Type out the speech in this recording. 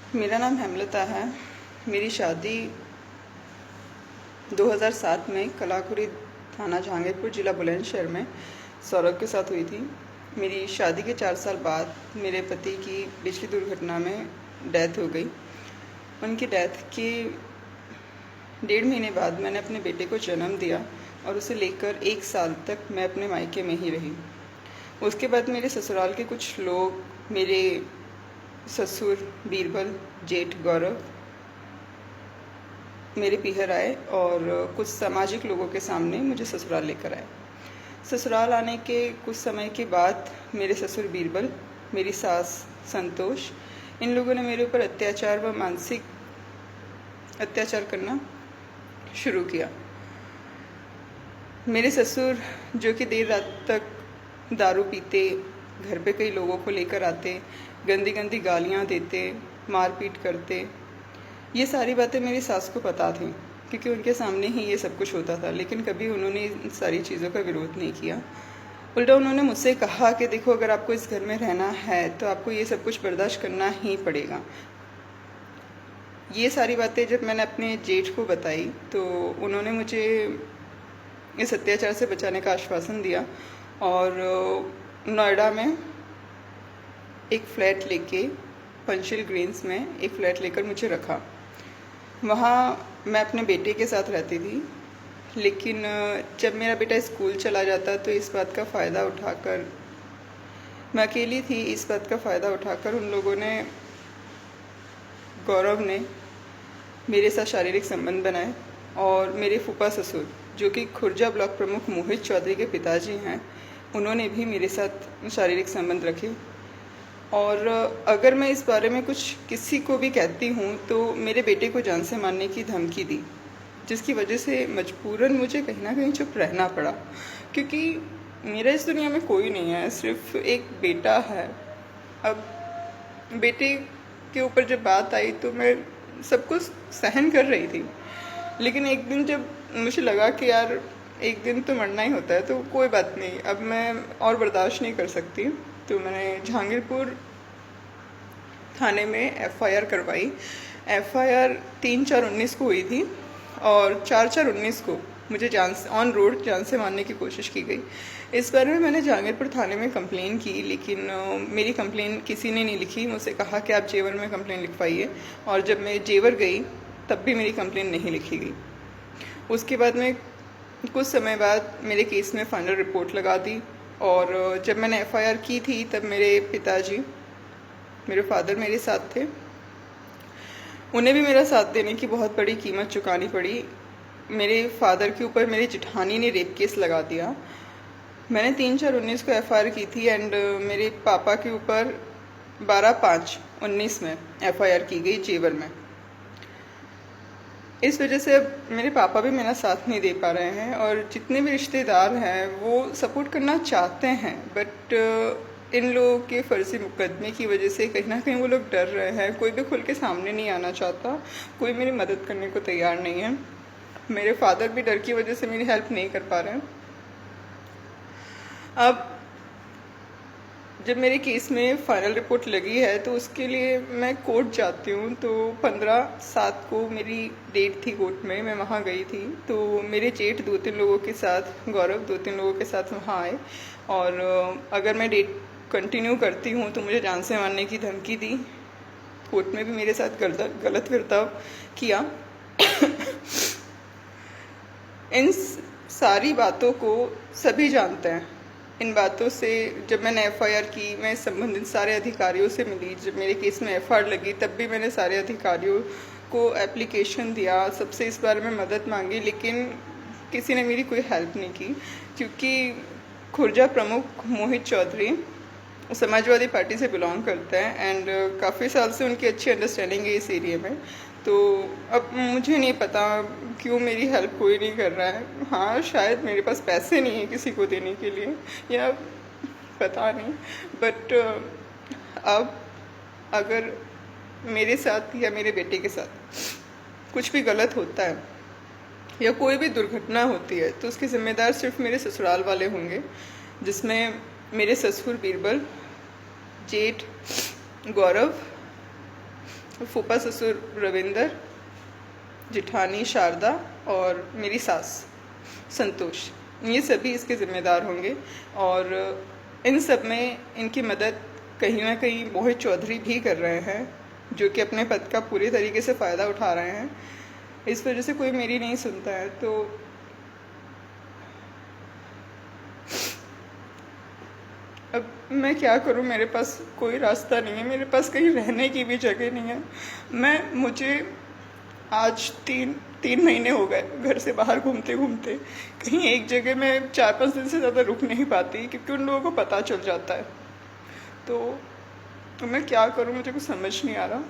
मेरा नाम हेमलता है। मेरी शादी 2007 में कलाकुरी थाना जहांगीरपुर ज़िला बुलंदशहर में सौरभ के साथ हुई थी। मेरी शादी के 4 साल बाद मेरे पति की बिजली दुर्घटना में डेथ हो गई। उनकी डेथ के 1.5 महीने बाद मैंने अपने बेटे को जन्म दिया और उसे लेकर 1 साल तक मैं अपने मायके में ही रही। उसके बाद मेरे ससुराल के कुछ लोग, मेरे ससुर बीरबल, जेठ गौरव, मेरे पीहर आए और कुछ सामाजिक लोगों के सामने मुझे ससुराल लेकर आए। ससुराल आने के कुछ समय के बाद मेरे ससुर बीरबल, मेरी सास संतोष, इन लोगों ने मेरे ऊपर अत्याचार व मानसिक अत्याचार करना शुरू किया। मेरे ससुर, जो कि देर रात तक दारू पीते, घर पे कई लोगों को लेकर आते, गंदी गंदी गालियाँ देते, मारपीट करते, ये सारी बातें मेरी सास को पता थी क्योंकि उनके सामने ही ये सब कुछ होता था। लेकिन कभी उन्होंने इन सारी चीज़ों का विरोध नहीं किया। उल्टा उन्होंने मुझसे कहा कि देखो, अगर आपको इस घर में रहना है तो आपको ये सब कुछ बर्दाश्त करना ही पड़ेगा। ये सारी बातें जब मैंने अपने जेठ को बताई तो उन्होंने मुझे इस अत्याचार से बचाने का आश्वासन दिया और नोएडा में एक फ़्लैट लेके, पंचशील ग्रीन्स में एक फ़्लैट लेकर मुझे रखा। वहाँ मैं अपने बेटे के साथ रहती थी। लेकिन जब मेरा बेटा स्कूल चला जाता तो इस बात का फ़ायदा उठाकर, मैं अकेली थी, इस बात का फ़ायदा उठाकर उन लोगों ने, गौरव ने मेरे साथ शारीरिक संबंध बनाए और मेरे फूफा ससुर, जो कि खुर्जा ब्लॉक प्रमुख मोहित चौधरी के पिताजी हैं, उन्होंने भी मेरे साथ शारीरिक संबंध रखे। और अगर मैं इस बारे में कुछ किसी को भी कहती हूँ तो मेरे बेटे को जान से मारने की धमकी दी, जिसकी वजह से मजबूरन मुझे कहीं ना कहीं चुप रहना पड़ा, क्योंकि मेरा इस दुनिया में कोई नहीं है, सिर्फ एक बेटा है। अब बेटे के ऊपर जब बात आई तो मैं सब कुछ सहन कर रही थी, लेकिन एक दिन जब मुझे लगा कि यार एक दिन तो मरना ही होता है, तो कोई बात नहीं, अब मैं और बर्दाश्त नहीं कर सकती, तो मैंने जहांगीरपुर थाने में एफआईआर करवाई। एफआईआर 3/4/19 को हुई थी और 4/4/19 को मुझे ऑन रोड जान से मारने की कोशिश की गई। इस बारे में मैंने जहांगीरपुर थाने में कंप्लेन की, लेकिन मेरी कंप्लेन किसी ने नहीं लिखी। मुझसे कहा कि आप जेवर में कंप्लेन लिखवाइए, और जब मैं जेवर गई तब भी मेरी कंप्लेन नहीं लिखी गई। उसके बाद में कुछ समय बाद मेरे केस में फाइनल रिपोर्ट लगा दी, और जब मैंने एफआईआर की थी तब मेरे पिताजी, मेरे फादर मेरे साथ थे। उन्हें भी मेरा साथ देने की बहुत बड़ी कीमत चुकानी पड़ी। मेरे फादर के ऊपर मेरी जेठानी ने रेप केस लगा दिया। मैंने 3/4/19 को एफआईआर की थी एंड मेरे पापा के ऊपर 12/5/19 में एफआईआर की गई जेवर में। इस वजह से अब मेरे पापा भी मेरा साथ नहीं दे पा रहे हैं, और जितने भी रिश्तेदार हैं वो सपोर्ट करना चाहते हैं, बट इन लोगों के फर्जी मुकदमे की वजह से कहीं ना कहीं वो लोग डर रहे हैं। कोई भी खुल के सामने नहीं आना चाहता, कोई मेरी मदद करने को तैयार नहीं है। मेरे फादर भी डर की वजह से मेरी हेल्प नहीं कर पा रहे हैं। अब जब मेरे केस में फाइनल रिपोर्ट लगी है तो उसके लिए मैं कोर्ट जाती हूँ, तो 15/7 को मेरी डेट थी कोर्ट में, मैं वहाँ गई थी। तो मेरे जेठ 2-3 लोगों के साथ, गौरव 2-3 लोगों के साथ वहाँ आए, और अगर मैं डेट कंटिन्यू करती हूँ तो मुझे जान से मारने की धमकी दी। कोर्ट में भी मेरे साथ गलत बर्ताव किया। इन सारी बातों को सभी जानते हैं। इन बातों से जब मैंने एफआईआर की, मैं संबंधित सारे अधिकारियों से मिली। जब मेरे केस में एफआईआर लगी तब भी मैंने सारे अधिकारियों को एप्लीकेशन दिया, सबसे इस बारे में मदद मांगी, लेकिन किसी ने मेरी कोई हेल्प नहीं की, क्योंकि खुर्जा प्रमुख मोहित चौधरी समाजवादी पार्टी से बिलोंग करते हैं एंड काफ़ी साल से उनकी अच्छी अंडरस्टैंडिंग है इस एरिया में। तो अब मुझे नहीं पता क्यों मेरी हेल्प कोई नहीं कर रहा है। हाँ, शायद मेरे पास पैसे नहीं है किसी को देने के लिए, या पता नहीं, बट अब अगर मेरे साथ या मेरे बेटे के साथ कुछ भी गलत होता है या कोई भी दुर्घटना होती है तो उसके ज़िम्मेदार सिर्फ मेरे ससुराल वाले होंगे, जिसमें मेरे ससुर बीरबल, जेठ गौरव, फूफा ससुर रविंदर, जिठानी शारदा और मेरी सास संतोष, ये सभी इसके ज़िम्मेदार होंगे। और इन सब में इनकी मदद कहीं ना कहीं मोहित चौधरी भी कर रहे हैं, जो कि अपने पद का पूरी तरीके से फ़ायदा उठा रहे हैं। इस वजह से कोई मेरी नहीं सुनता है। तो अब मैं क्या करूं, मेरे पास कोई रास्ता नहीं है, मेरे पास कहीं रहने की भी जगह नहीं है। मुझे आज तीन महीने हो गए घर से बाहर घूमते घूमते। कहीं एक जगह मैं 4-5 दिन से ज़्यादा रुक नहीं पाती, क्योंकि उन लोगों को पता चल जाता है। तो मैं क्या करूं, मुझे कुछ समझ नहीं आ रहा।